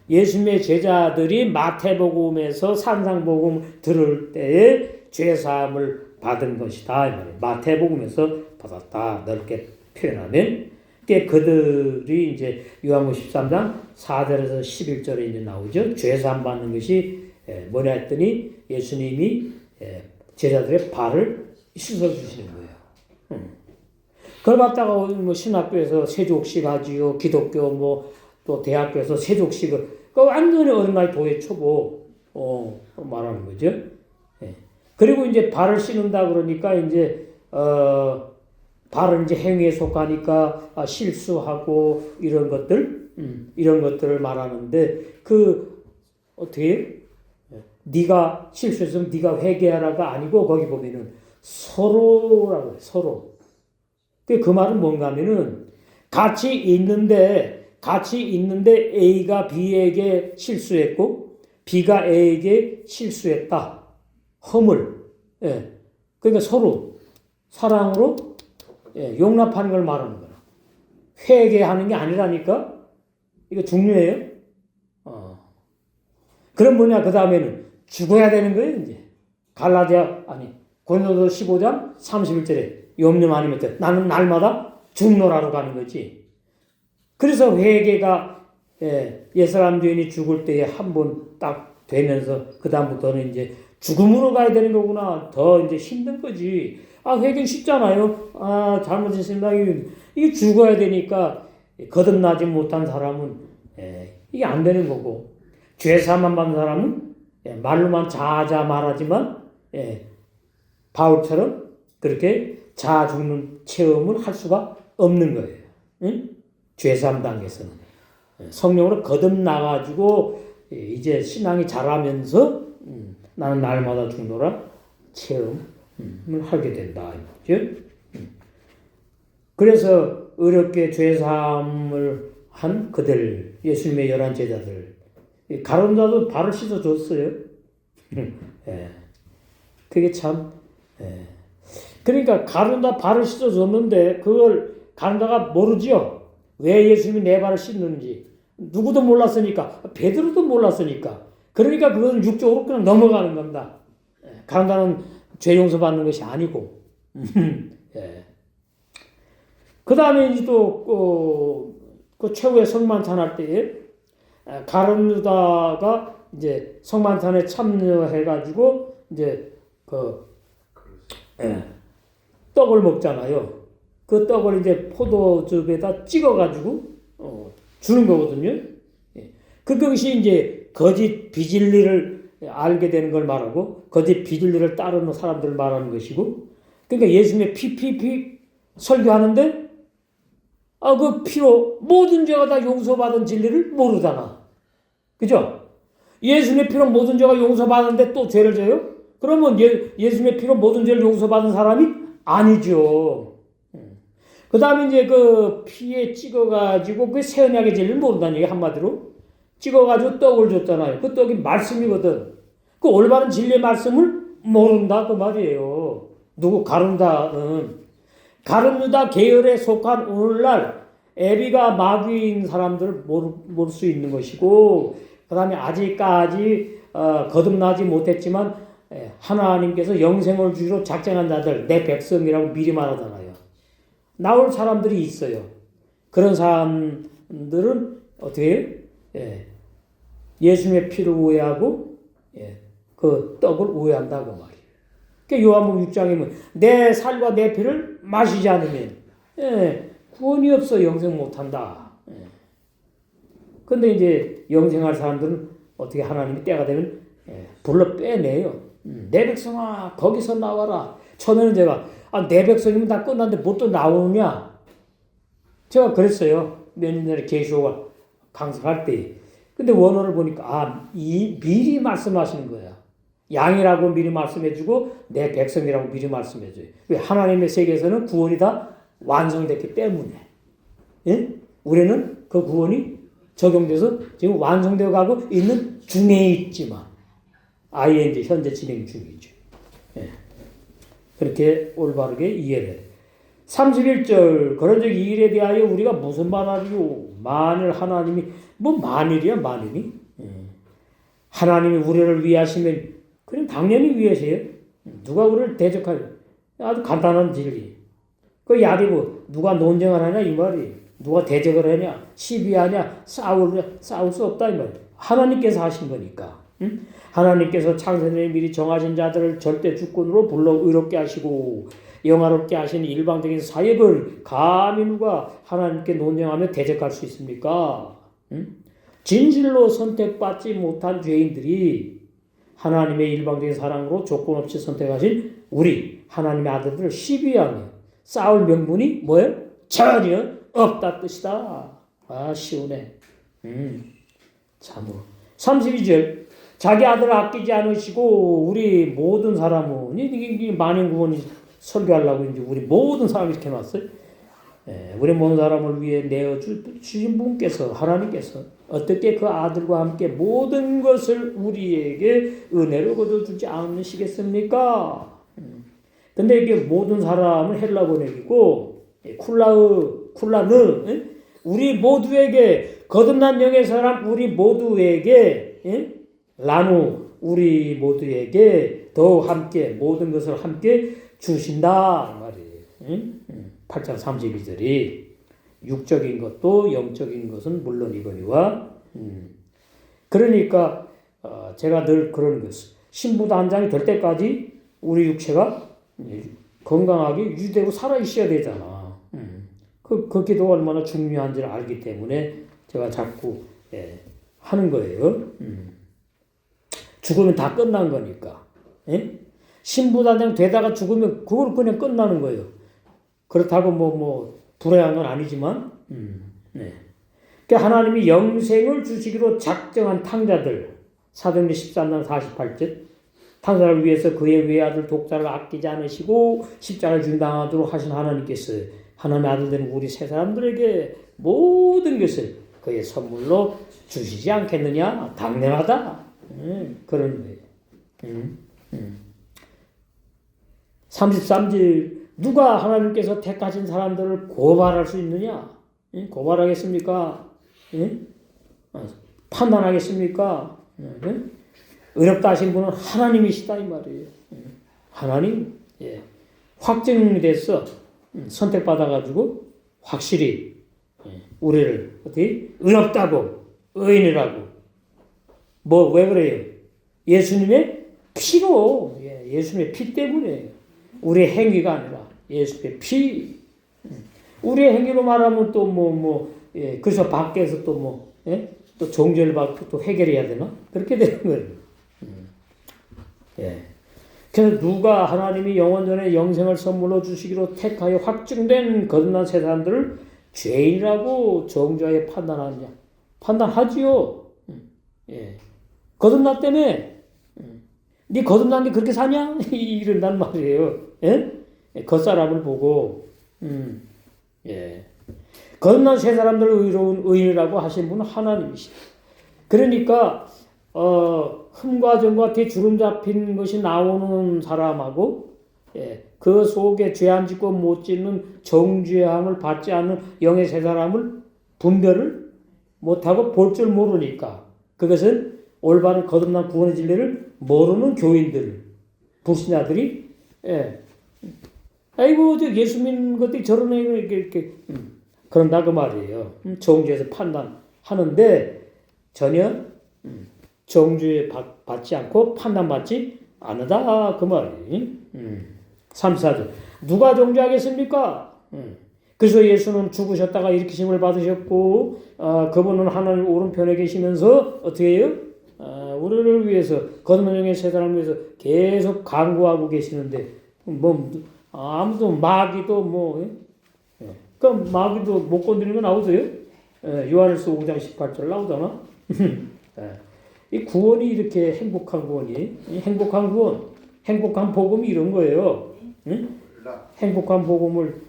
예수님의 제자들이 마태복음에서 산상복음 들을 때에 죄사함을 받은 것이다. 이 말이에요. 마태복음에서 받았다. 넓게 표현하면. 그들이 이제 요한복음 13장 4절에서 11절에 이제 나오죠. 죄사함 받는 것이 뭐냐 했더니 예수님이 제자들의 발을 씻어주시는 거예요. 그걸 갖다가 뭐 신학교에서 세족식 하지요. 기독교 또 대학교에서 세족식을 그 완전히 어린아이 도의 초보 말하는 거죠. 그리고 이제 발을 씻는다 그러니까 이제 발은 이제 행위에 속하니까 실수하고 이런 것들을 말하는데 그 어떻게 네가 실수했으면 네가 회개하라가 아니고 거기 보면은 서로라고 해요. 서로. 그 말은 뭔가 하면은 같이 있는데 같이 있는데 A가 B에게 실수했고 B가 A에게 실수했다. 허물. 예. 그러니까 서로 사랑으로 용납하는 걸 말하는 거야. 회개하는 게 아니라니까. 이거 중요해요. 그럼 뭐냐, 그 다음에는 죽어야 되는 거예요, 이제. 고린도서 15장 31절에 염려 많이 맺되 나는 날마다 죽노라로 가는 거지. 그래서 회개가 옛사람 죄인이 죽을 때에 한 번 딱 되면서 그 다음부터는 이제 죽음으로 가야 되는 거구나. 더 이제 힘든 거지. 회개는 쉽잖아요. 잘못된 생각이 이게 죽어야 되니까 거듭나지 못한 사람은 이게 안 되는 거고, 죄사함만 받는 사람은 말로만 자자 말하지만 바울처럼 그렇게 자아 죽는 체험을 할 수가 없는 거예요. 응? 죄사함 단계에서는 성령으로 거듭나가지고 이제 신앙이 자라면서 나는 날마다 죽노라 체험을 하게 된다. 그렇죠? 그래서 어렵게 죄사함을 한 그들, 예수님의 11 제자들, 가룟자도 발을 씻어줬어요. 그게 참, 그러니까 가룟자 발을 씻어줬는데 그걸 가룟자가 모르지요. 왜 예수님이 내 발을 씻는지. 누구도 몰랐으니까. 베드로도 몰랐으니까. 그러니까 그건 육적으로 그냥 넘어가는 겁니다. 가룟자는 죄 용서받는 것이 아니고. 그 다음에 이제 또, 그 최후의 성만찬할 때에 가룟유다가 이제 성만찬에 참여해가지고 이제 떡을 먹잖아요. 그 떡을 이제 포도즙에다 찍어가지고 주는 거거든요. 그것이 이제 거짓 비진리를 알게 되는 걸 말하고 거짓 비진리를 따르는 사람들을 말하는 것이고, 그러니까 예수님의 피 설교하는데 그 피로 모든 죄가 다 용서받은 진리를 모르잖아. 그죠? 예수님의 피로 모든 죄가 용서받았는데 또 죄를 져요? 그러면 예수님의 피로 모든 죄를 용서받은 사람이 아니죠. 그 다음에 이제 그 피에 찍어가지고 그 새 언약의 진리를 모른다는 얘기, 한마디로. 찍어가지고 떡을 줬잖아요. 그 떡이 말씀이거든. 그 올바른 진리의 말씀을 모른다, 그 말이에요. 가룟유다 계열에 속한 오늘날 애비가 마귀인 사람들을 모를 수 있는 것이고, 그 다음에 아직까지 거듭나지 못했지만 하나님께서 영생을 주시러 작정한 자들, 내 백성이라고 미리 말하잖아요. 나올 사람들이 있어요. 그런 사람들은 어떻게 해요? 예수님의 피를 오해하고 그 떡을 오해한다고 말이에요. 그러니까 요한복음 6장이면 내 살과 내 피를 마시지 않으면 구원이 없어, 영생 못한다. 근데 이제 영생할 사람들은 어떻게 하나님이 때가 되면 불러 빼내요. 내 백성아 거기서 나와라. 처음에는 제가 내 백성이면 다 끝났는데 뭐 또 나오느냐. 제가 그랬어요. 몇 년 전에 계시오가 강사할 때. 근데 원어를 보니까 미리 말씀하시는 거야. 양이라고 미리 말씀해주고 내 백성이라고 미리 말씀해줘요. 왜? 하나님의 세계에서는 구원이 다 완성됐기 때문에. 우리는 그 구원이 적용돼서 지금 완성되어 가고 있는 중에 있지만 ING 현재 진행 중이죠. 그렇게 올바르게 이해를 해야 돼. 31절 그런즉 이 일에 대하여 우리가 무슨 말하리요? 만일 하나님이 만일이야 만일이? 하나님이 우리를 위하시면 그럼 당연히 위하세요. 누가 우리를 대적하려? 아주 간단한 진리. 그 야리고 누가 논쟁을 하냐 이 말이. 누가 대적을 하냐, 시비하냐, 싸울 수 없다 이 말. 하나님께서 하신 거니까. 하나님께서 창세전에 미리 정하신 자들을 절대 주권으로 불러 의롭게 하시고 영화롭게 하신 일방적인 사역을 감히 누가 하나님께 논쟁하며 대적할 수 있습니까? 진실로 선택받지 못한 죄인들이 하나님의 일방적인 사랑으로 조건 없이 선택하신 우리 하나님의 아들들을 시비하며 싸울 명분이 뭐예요? 전혀 없다 뜻이다. 시원해. 참으로. 32절 자기 아들을 아끼지 않으시고 우리 모든 사람은 이게 만인구원이 설교하려고 이제 우리 모든 사람이 이렇게 놨어요. 우리 모든 사람을 위해 내어 주신 분께서 하나님께서 어떻게 그 아들과 함께 모든 것을 우리에게 은혜로 거둬주지 않으시겠습니까? 근데 이게 모든 사람은 헬라 번역이고 쿨라느 우리 모두에게 거듭난 영의 사람 우리 모두에게 라누 우리 모두에게 더 함께 모든 것을 함께 주신다 말이에요. 8장 32절이 육적인 것도 영적인 것은 물론이거니와 그러니까 제가 늘 그런 것을 신부단장이 될 때까지 우리 육체가 건강하게 유지되고 살아 있어야 되잖아. 그 기도가 얼마나 중요한지를 알기 때문에 제가 자꾸 하는 거예요. 죽으면 다 끝난 거니까. 신부단장 되다가 죽으면 그걸 그냥 끝나는 거예요. 그렇다고 불행한 건 아니지만, 네. 그러니까 하나님이 영생을 주시기로 작정한 탕자들, 사도행전 13장 48절, 탕자를 위해서 그의 외아들 독자를 아끼지 않으시고 십자가를 준당하도록 하신 하나님께서 하나님의 아들 된 우리 세 사람들에게 모든 것을 그의 선물로 주시지 않겠느냐? 당연하다. 그런 거예요. 33절 누가 하나님께서 택하신 사람들을 고발할 수 있느냐? 고발하겠습니까? 판단하겠습니까? 어렵다 하신 분은 하나님이시다 이 말이에요. 하나님 확증돼서 선택받아가지고 확실히 우리를 어떻게 의롭다고 의인이라고 왜 그래요? 예수님의 피로 예수님의 피 때문에 우리의 행위가 아니라 예수님의 피 우리의 행위로 말하면 또 그래서 밖에서 또 종죄를 받고 또 해결해야 되나? 그렇게 되는 거예요. 그래서 누가 하나님이 영원 전에 영생을 선물로 주시기로 택하여 확증된 거듭난 세 사람들을 죄인이라고 정죄하여 판단하느냐? 판단하지요. 거듭났다며. 네 거듭난 게 그렇게 사냐? 이런단 말이에요. 겉사람을 보고. 거듭난 세 사람들을 의로운 의인이라고 하신 분은 하나님이시다. 그러니까 흠과 정과 뒤에 주름 잡힌 것이 나오는 사람하고 그 속에 죄 안 짓고 못 짓는 정죄함을 받지 않는 영의 세 사람을 분별을 못하고 볼 줄 모르니까 그것은 올바른 거듭난 구원의 진리를 모르는 교인들, 불신자들이 아이고 저 예수 믿는 것들이 저런 애가 이렇게 그런다 그 말이에요. 정죄해서 판단하는데 전혀 정죄 받지 않고 판단받지 않는다 그 말이에요. 34절 누가 정죄하겠습니까? 그래서 예수는 죽으셨다가 일으키심을 받으셨고 그분은 하나님 오른편에 계시면서 어떻게 해요? 우리를 위해서 거듭난 영의 세 사람을 위해서 계속 간구하고 계시는데 아무도 마귀도 그 마귀도 못 건드리는 거 나오세요? 요한일서 5장 18절 나오잖아. 이 구원이 이렇게 행복한 구원이 행복한 구원, 행복한 복음이 이런 거예요. 행복한 복음을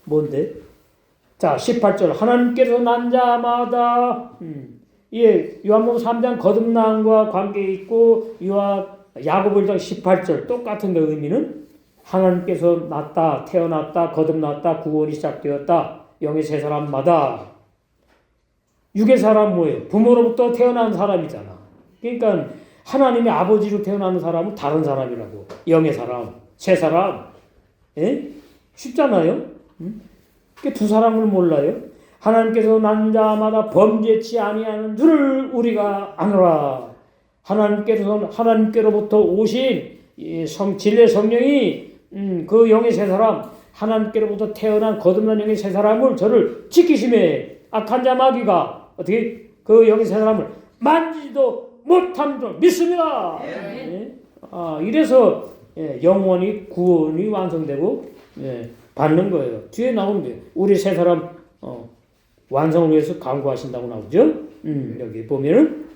뭔데? 자 18절 하나님께서 난 자마다 요한복음 3장 거듭남과 관계 있고 야고보 1장 18절 똑같은 그 의미는 하나님께서 낳다, 태어났다, 거듭났다, 구원이 시작되었다. 영의 세 사람마다 육의 사람 뭐예요? 부모로부터 태어난 사람이잖아. 그러니까 하나님의 아버지로 태어나는 사람은 다른 사람이라고. 영의 사람, 세 사람. 쉽잖아요. 두 사람을 몰라요. 하나님께서 난 자마다 범죄치 아니하는 줄을 우리가 아노라. 하나님께로부터 오신 진리의 성령이 그 영의 세 사람, 하나님께로부터 태어난 거듭난 영의 세 사람을 저를 지키심에 악한 자 마귀가 어떻게 그 영의 세 사람을 만지지도 못함 줄 믿습니다. 이래서 영원히 구원이 완성되고 받는 거예요. 뒤에 나오는 거예요. 우리 세 사람 완성을 위해서 간구하신다고 나오죠. 여기 보면은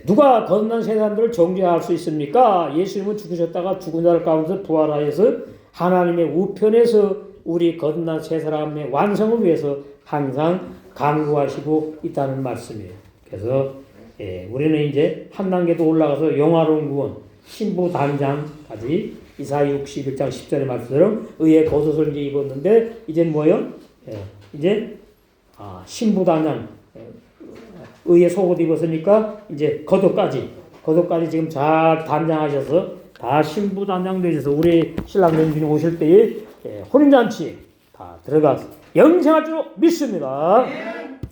누가 거듭난 세 사람들을 정죄할 수 있습니까? 예수님은 죽으셨다가 죽은 자들 가운데서 부활하여서 하나님의 우편에서 우리 거듭난 세 사람의 완성을 위해서 항상 강구하시고 있다는 말씀이에요. 그래서 우리는 이제 한 단계 더 올라가서 영화로운 구원, 신부 단장까지 이사야 61장 10절의 말씀처럼 의의 겉옷을 이제 입었는데 이제 뭐예요? 이제 신부 단장 의의 속옷 입었으니까 이제 겉옷까지 지금 잘 단장하셔서 다 신부 단장 되셔서 우리 신랑 명준이 오실 때에 혼인잔치 다 들어가서 영생할 줄 믿습니다.